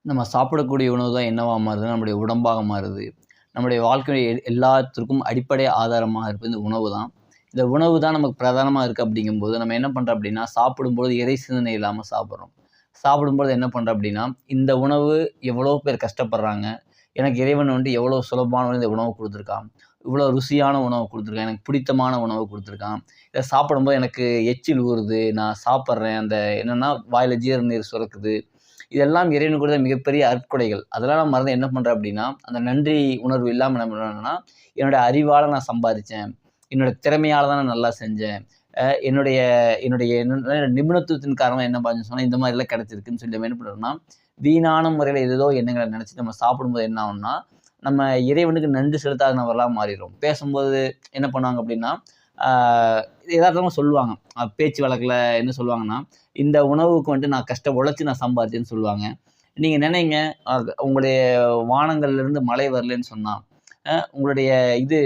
நம்ம சாப்பிடக்கூடிய உணவு தான் என்னவா மாறுதுன்னா, நம்முடைய உடம்பாக மாறுது. நம்முடைய வாழ்க்கை எல்லாத்திற்கும் அடிப்படை ஆதாரமாக இருப்பது இந்த உணவு தான். இந்த உணவு தான் நமக்கு பிரதானமா இருக்கு அப்படிங்கும்போது, நம்ம என்ன பண்றோம் அப்படின்னா, சாப்பிடும்போது இறை சிந்தனை இல்லாம சாப்பிடுறோம். சாப்பிடும்போது என்ன பண்றோம் அப்படின்னா, இந்த உணவு எவ்வளோ பேர் கஷ்டப்படுறாங்க. எனக்கு இறைவன் வந்து எவ்வளோ சுலபமான இந்த உணவு குடுத்துருக்கான். இவ்வளோ ருசியான உணவு குடுத்துருக்கான். எனக்கு பிடித்தமான உணவு குடுத்துருக்கான். இத சாப்பிடும்போது எனக்கு எச்சில் ஊறுது. நான் சாப்பிடுறேன். அந்த என்னன்னா வாயில ஜீரண நீர் சுரக்குது. இதெல்லாம் இறைவன் கொடுத்த மிகப்பெரிய அருட்கொடைகள். அதெல்லாம் நான் மறந்து என்ன பண்றேன் அப்படின்னா, அந்த நன்றி உணர்வு இல்லாம என்ன பண்றேன்னா, என்னோட அறிவால நான் சம்பாதிச்சேன். என்னோட திறமையால தான் நான் நல்லா செஞ்சேன். என்னுடைய என்னுடைய நிபுணத்துவத்தின் காரணமா என்ன பண்ணேன்னு சொன்னா, இந்த மாரிலாம் கிடைச்சிருக்குன்னு சொல்லி நம்ம என்ன பண்றோம்னா, வீணான முறையில ஏதேதோ எண்ணங்கள நெனச்சு நம்ம சாப்பிடும்போது என்ன ஆகும்னா, நம்ம இறைவனுக்கு நன்றி செலுத்தாத நபர்களா மாறிருவோம். பேசும்போது என்ன பண்ணுவாங்க அப்படின்னா, ஆ எதார்த்தமா சொல்லுவாங்க. பேச்சு வழக்குல என்ன சொல்லுவாங்கன்னா, இந்த உணவுக்கு வந்துட்டு நான் உழைச்சு நான் சம்பாரிச்சேன்னு சொல்லுவாங்க. நீங்க நினைங்க, உங்களுடைய வானங்கள்ல இருந்து மழை வரலன்னு சொன்னா, உங்களுடைய இது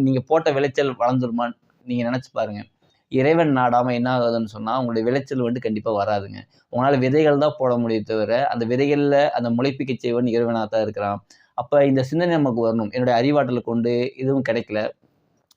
நீங்க போட்ட விளைச்சல் வளர்ந்துருமான்னு நீங்க நெனச்சு பாருங்க. இறைவன் நாடாம என்ன ஆகுதுன்னு சொன்னா, உங்களுடைய விளைச்சல் வந்துட்டு கண்டிப்பா வராதுங்க. உங்களால விதைகள் தான் போட முடியுமே தவிர, அந்த விதைகள்ல அந்த முளைப்பிக்கச் செய்வன் இறைவனா தான் இருக்கிறான். அப்ப இந்த சிந்தனை நமக்கு வரணும். என்னுடைய அறிவாற்றல கொண்டு எதுவும் கிடைக்கல.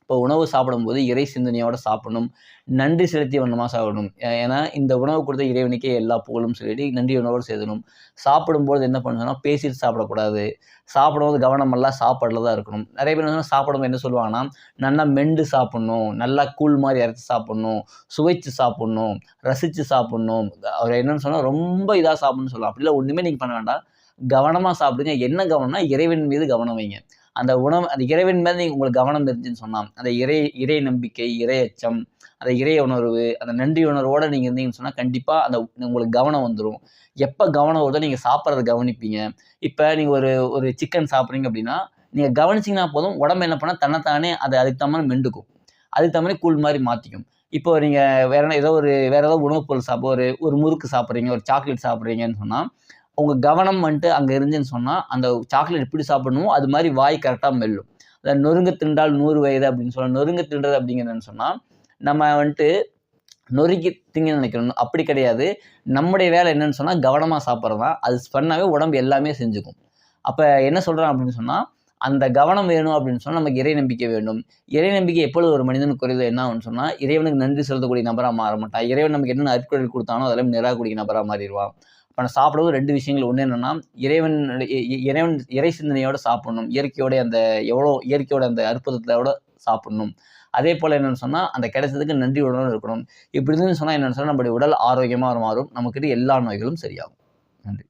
இப்போ உணவு சாப்பிடும்போது இறை சிந்தனையோட சாப்பிடணும். நன்றி செலுத்திய வண்ணமா சாப்பிடணும். ஏன்னா, இந்த உணவு கொடுத்த இறைவனுக்கே எல்லா புகழும் சொல்லிட்டு நன்றி உணர்வோடு சேதணும். சாப்பிடும்போது என்ன பண்ணணும்னா, பேசிட்டு சாப்பிடக்கூடாது. சாப்பிடும்போது கவனமெல்லாம் சாப்பாடுல தான் இருக்கணும். நெறைய பேர் என்ன சாப்பிடும்போது என்ன சொல்லுவாங்கன்னா, நல்லா மெண்டு சாப்பிடணும். நல்லா கூழ் மாரி இறைச்சு சாப்பிடணும். சுவைச்சு சாப்பிடணும். ரசிச்சு சாப்பிடணும். அவர் என்னன்னு சொன்னா, ரொம்ப இதா சாப்பிடணும்னு சொல்லுவாங்க. அப்படிலாம் ஒண்ணுமே நீங்க பண்ண வேண்டாம். கவனமா சாப்பிடுங்க. என்ன கவனம்னா, இறைவன் மீது கவனம் வைங்க. அந்த உணவு அந்த இறைவன் மேல உங்களுக்கு கவனம் இருந்துச்சுன்னு சொன்னா, அந்த இறை இறை நம்பிக்கை, இறை அச்சம், அந்த இறை உணர்வு, அந்த நன்றி உணர்வோட நீங்க இருந்தீங்கன்னு சொன்னா, கண்டிப்பா அந்த உங்களுக்கு கவனம் வந்துரும். எப்ப கவனம் வருதோ நீங்க சாப்பிடுறத கவனிப்பீங்க. இப்ப நீங்க ஒரு ஒரு சிக்கன் சாப்பிடுறீங்க அப்படின்னா, நீங்க கவனிச்சீங்கன்னா போதும், உடம்பு என்ன பண்ணா தன்னத்தானே அதுக்கு தகுந்த மாரி மெண்டுக்கும். அதுக்கு தகுந்த மாரி கூழ் மாரி மாத்திக்கும். இப்போ நீங்க வேற ஏதோ உணவு பொருள் ஒரு ஒரு முறுக்கு சாப்பிடுறீங்க, ஒரு சாக்லேட் சாப்பிடுறீங்கன்னு சொன்னா, உங்க கவனம் வந்துட்டு அங்க இருந்துச்சுன்னு சொன்னா, அந்த சாக்லேட் எப்படி சாப்பிடணுமோ, அது மாரி வாய் கரெக்ட்டா மெல்லும். "நொறுங்க தின்றால் 100 வயது" அப்படின்னு சொல்ல நொறுங்க தின்றது அப்படிங்கிறது என்னன்னு சொன்னா, நம்ம வந்துட்டு நொறுக்கி திங்கன்னு நினைக்கிறோம். அப்படி கிடையாது. நம்முடைய வேலை என்னன்னு சொன்னா, கவனமா சாப்பிடுறது தான். அது பண்ணாவே உடம்பு எல்லாமே செஞ்சுக்கும். அப்ப என்ன சொல்றேன் அப்படின்னு சொன்னா, அந்த கவனம் வேணும் அப்படின்னு சொன்னா, நமக்கு இறை நம்பிக்கை வேண்டும். இறை நம்பிக்கை எப்பொழுது ஒரு மனிதனுக்கு குறையுதோ என்ன ஆகும்னு சொன்னா, இறைவனுக்கு நன்றி செலுத்தக்கூடிய நபரா மாற மாட்டான். இறைவன் நமக்கு என்னென்ன அருட்கொடை குடுத்தானோ, அதெல்லாம் நிராகரிக்கும் நபரா மாறிருவான். அப்ப நான் சாப்பிடும்போது 2 விஷயங்கள். ஒண்ணு என்னன்னா, இறைவன் இறைவன் இறை சிந்தனையோட சாப்பிடணும். இயற்கையோட இயற்கையோட அந்த அற்புதத்தோட சாப்பிடணும். அதேபோல என்னன்னு சொன்னா, அந்த கிடைச்சதுக்கு நன்றி உணர்வோட இருக்கணும். இப்படி இருந்துன்னு சொன்னா என்னன்னு சொன்னா, நம்முடைய உடல் ஆரோக்கியமா மாறும். நமக்கிட்ட எல்லா நோய்களும் சரியாகும். நன்றி.